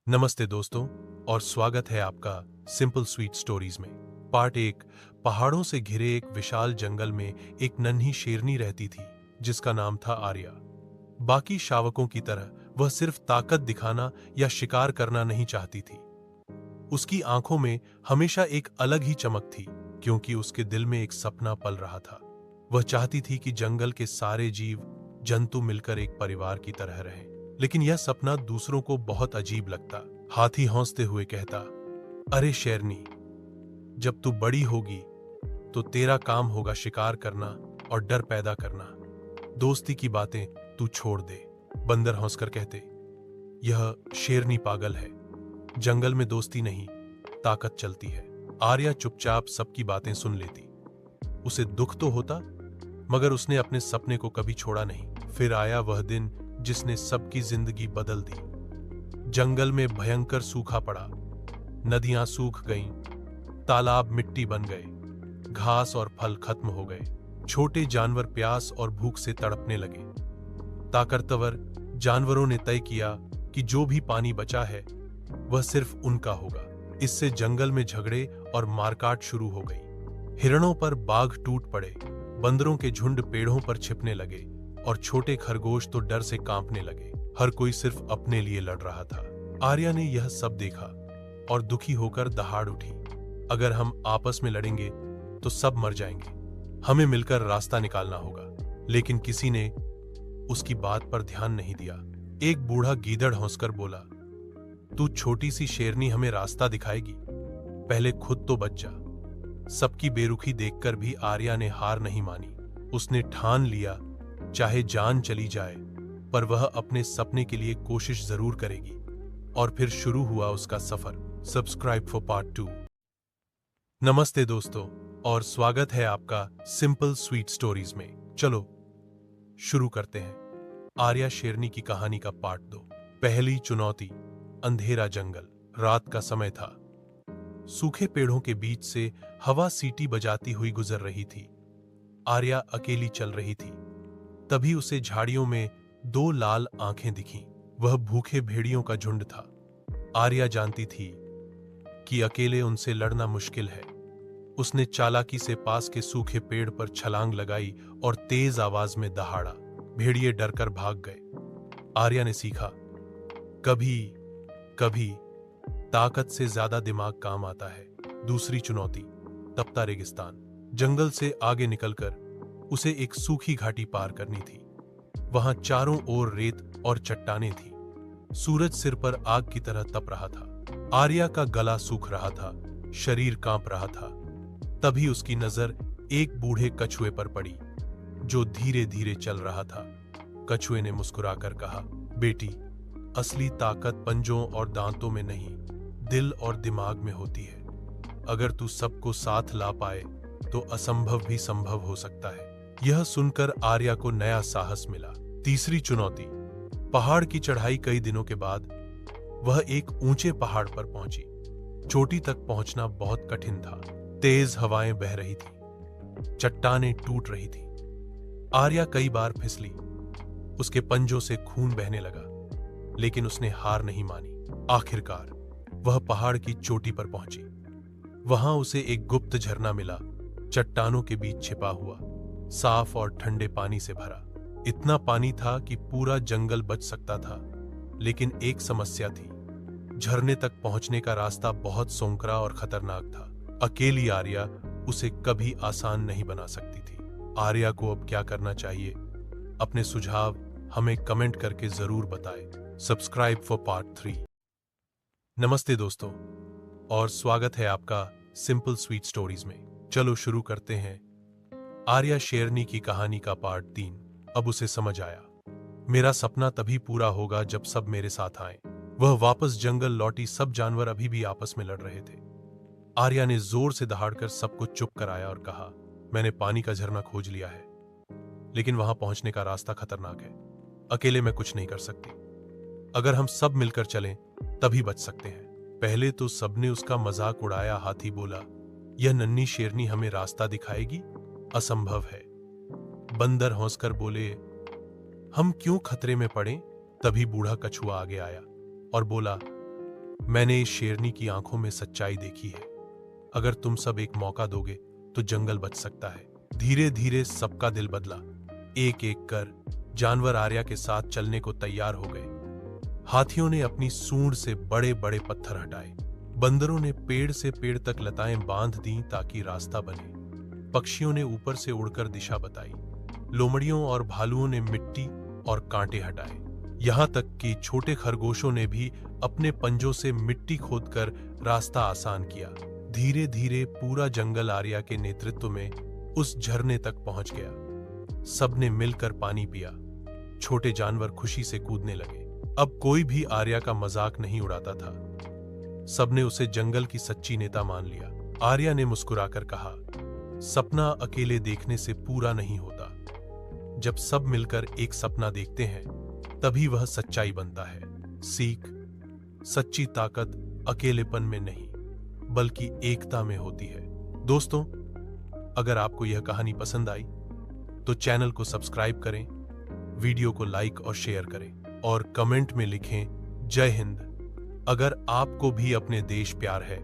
नमस्ते दोस्तों और स्वागत है आपका सिंपल स्वीट स्टोरीज में। पार्ट एक। पहाड़ों से घिरे एक विशाल जंगल में एक नन्ही शेरनी रहती थी जिसका नाम था आर्या। बाकी शावकों की तरह वह सिर्फ ताकत दिखाना या शिकार करना नहीं चाहती थी। उसकी आंखों में हमेशा एक अलग ही चमक थी क्योंकि उसके दिल में एक सपना पल रहा था। वह चाहती थी कि जंगल के सारे जीव जंतु मिलकर एक परिवार की तरह रहें। लेकिन यह सपना दूसरों को बहुत अजीब लगता। हाथी हौंसते हुए कहता, अरे शेरनी, जब तू बड़ी होगी तो तेरा काम होगा शिकार करना और डर पैदा करना। दोस्ती की बातें तू छोड़ दे। बंदर हंसकर कहते, यह शेरनी पागल है, जंगल में दोस्ती नहीं ताकत चलती है। आर्या चुपचाप सबकी बातें सुन लेती। उसे दुख तो होता मगर उसने अपने सपने को कभी छोड़ा नहीं। फिर आया वह दिन जिसने सबकी जिंदगी बदल दी। जंगल में भयंकर सूखा पड़ा, नदियां सूख गईं, तालाब मिट्टी बन गए, घास और फल खत्म हो गए। छोटे जानवर प्यास और भूख से तड़पने लगे। ताकतवर जानवरों ने तय किया कि जो भी पानी बचा है वह सिर्फ उनका होगा। इससे जंगल में झगड़े और मारकाट शुरू हो गई। हिरणों पर बाघ टूट पड़े, बंदरों के झुंड पेड़ों पर छिपने लगे और छोटे खरगोश तो डर से कांपने लगे। हर कोई सिर्फ अपने लिए लड़ रहा था। आर्या ने यह सब देखा और दुखी होकर दहाड़ उठी। अगर हम आपस में लड़ेंगे तो सब मर जाएंगे, हमें मिलकर रास्ता निकालना होगा। लेकिन किसी ने उसकी बात पर ध्यान नहीं दिया। एक बूढ़ा गीदड़ हंसकर बोला, तू छोटी सी शेरनी हमें रास्ता दिखाएगी, पहले खुद तो बच जा। सबकी बेरुखी देखकर भी आर्या ने हार नहीं मानी। उसने ठान लिया, चाहे जान चली जाए पर वह अपने सपने के लिए कोशिश जरूर करेगी। और फिर शुरू हुआ उसका सफर। Subscribe for part 2। नमस्ते दोस्तों और स्वागत है आपका सिंपल स्वीट स्टोरीज में। चलो शुरू करते हैं आर्या शेरनी की कहानी का पार्ट 2। पहली चुनौती। अंधेरा जंगल। रात का समय था। सूखे पेड़ों के बीच से हवा सीटी बजाती हुई गुजर रही थी। आर्या अकेली चल रही थी। तभी उसे झाड़ियों में दो लाल आंखें दिखीं। वह भूखे भेड़ियों का झुंड था। आर्या जानती थी कि अकेले उनसे लड़ना मुश्किल है। उसने चालाकी से पास के सूखे पेड़ पर छलांग लगाई और तेज आवाज में दहाड़ा। भेड़िए डरकर भाग गए। आर्या ने सीखा, कभी कभी ताकत से ज्यादा दिमाग काम आता है। दूसरी चुनौती। तपता रेगिस्तान। जंगल से आगे निकलकर उसे एक सूखी घाटी पार करनी थी। वहां चारों ओर रेत और चट्टानें थी। सूरज सिर पर आग की तरह तप रहा था। आर्या का गला सूख रहा था, शरीर कांप रहा था। तभी उसकी नजर एक बूढ़े कछुए पर पड़ी जो धीरे धीरे चल रहा था। कछुए ने मुस्कुराकर कहा, बेटी, असली ताकत पंजों और दांतों में नहीं, दिल और दिमाग में होती है। अगर तू सबको साथ ला पाए तो असंभव भी संभव हो सकता है। यह सुनकर आर्या को नया साहस मिला। तीसरी चुनौती। पहाड़ की चढ़ाई। कई दिनों के बाद वह एक ऊंचे पहाड़ पर पहुंची। चोटी तक पहुंचना बहुत कठिन था। तेज हवाएं बह रही थी, चट्टानें टूट रही थी। आर्या कई बार फिसली, उसके पंजों से खून बहने लगा, लेकिन उसने हार नहीं मानी। आखिरकार वह पहाड़ की चोटी पर पहुंची। वहां उसे एक गुप्त झरना मिला, चट्टानों के बीच छिपा हुआ, साफ और ठंडे पानी से भरा। इतना पानी था कि पूरा जंगल बच सकता था। लेकिन एक समस्या थी, झरने तक पहुंचने का रास्ता बहुत सोंकरा और खतरनाक था। अकेली आर्या उसे कभी आसान नहीं बना सकती थी। आर्या को अब क्या करना चाहिए? अपने सुझाव हमें कमेंट करके जरूर बताएं। Subscribe for part 3। नमस्ते दोस्तों और स्वागत है आपका सिंपल स्वीट स्टोरीज में। चलो शुरू करते हैं आर्या शेरनी की कहानी का पार्ट 3। अब उसे समझ आया, मेरा सपना तभी पूरा होगा जब सब मेरे साथ आए। वह वापस जंगल लौटी। सब जानवर अभी भी आपस में लड़ रहे थे। आर्या ने जोर से दहाड़कर सबको चुप कराया और कहा, मैंने पानी का झरना खोज लिया है, लेकिन वहां पहुंचने का रास्ता खतरनाक है। अकेले मैं कुछ नहीं कर सकती। अगर हम सब मिलकर चलें तभी बच सकते हैं। पहले तो सबने उसका मजाक उड़ाया। हाथी बोला, यह नन्ही शेरनी हमें रास्ता दिखाएगी? असंभव है। बंदर हंसकर बोले, हम क्यों खतरे में पड़े? तभी बूढ़ा कछुआ आगे आया और बोला, मैंने इस शेरनी की आंखों में सच्चाई देखी है। अगर तुम सब एक मौका दोगे तो जंगल बच सकता है। धीरे धीरे सबका दिल बदला। एक एक कर जानवर आर्या के साथ चलने को तैयार हो गए। हाथियों ने अपनी सूंड से बड़े बड़े पत्थर हटाए। बंदरों ने पेड़ से पेड़ तक लताएं बांध दी ताकि रास्ता बने। पक्षियों ने ऊपर से उड़कर दिशा बताई। लोमड़ियों और भालुओं ने मिट्टी और कांटे हटाए। यहां तक कि छोटे खरगोशों ने भी अपने पंजों से मिट्टी खोदकर रास्ता आसान किया। धीरे धीरे पूरा जंगल आर्या के नेतृत्व में उस झरने तक पहुंच गया। सबने मिलकर पानी पिया। छोटे जानवर खुशी से कूदने लगे। अब कोई भी आर्या का मजाक नहीं उड़ाता था। सबने उसे जंगल की सच्ची नेता मान लिया। आर्या ने मुस्कुराकर कहा, सपना अकेले देखने से पूरा नहीं होता। जब सब मिलकर एक सपना देखते हैं तभी वह सच्चाई बनता है। सीख, सच्ची ताकत अकेलेपन में नहीं बल्कि एकता में होती है। दोस्तों, अगर आपको यह कहानी पसंद आई तो चैनल को सब्सक्राइब करें, वीडियो को लाइक और शेयर करें और कमेंट में लिखें जय हिंद। अगर आपको भी अपने देश प्यार है